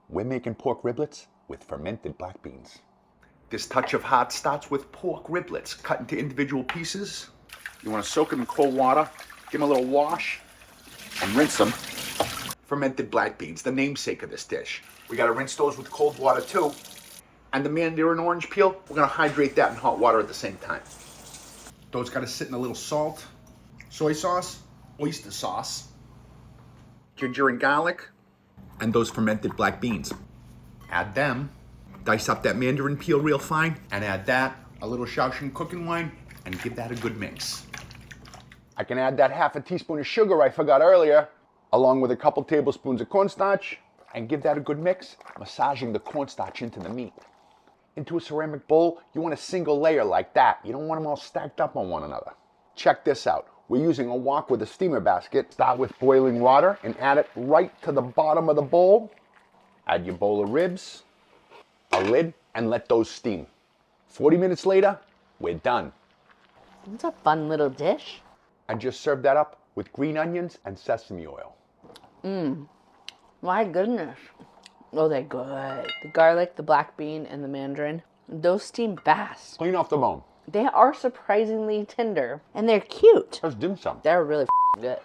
We're making pork riblets with fermented black beans. This touch of hot starts with pork riblets cut into individual pieces. You want to soak them in cold water, give them a little wash, and rinse them. Fermented black beans, the namesake of this dish. We got to rinse those with cold water too. And the mandarin orange peel, we're going to hydrate that in hot water at the same time. Those got to sit in a little salt, soy sauce, oyster sauce, ginger and garlic, and those fermented black beans. Add them. Dice up that mandarin peel real fine, and add that, a little Shaoxing cooking wine, and give that a good mix. I can add that half a teaspoon of sugar I forgot earlier, along with a couple tablespoons of cornstarch, and give that a good mix, massaging the cornstarch into the meat. Into a ceramic bowl, you want a single layer like that. You don't want them all stacked up on one another. Check this out. We're using a wok with a steamer basket. Start with boiling water and add it right to the bottom of the bowl. Add your bowl of ribs, a lid, and let those steam. 40 minutes later, we're done. It's a fun little dish. And just serve that up with green onions and sesame oil. My goodness. Oh, they're good. The garlic, the black bean, and the mandarin, those steam fast. Clean off the bone. They are surprisingly tender, and they're cute. That's dim sum. They're really good.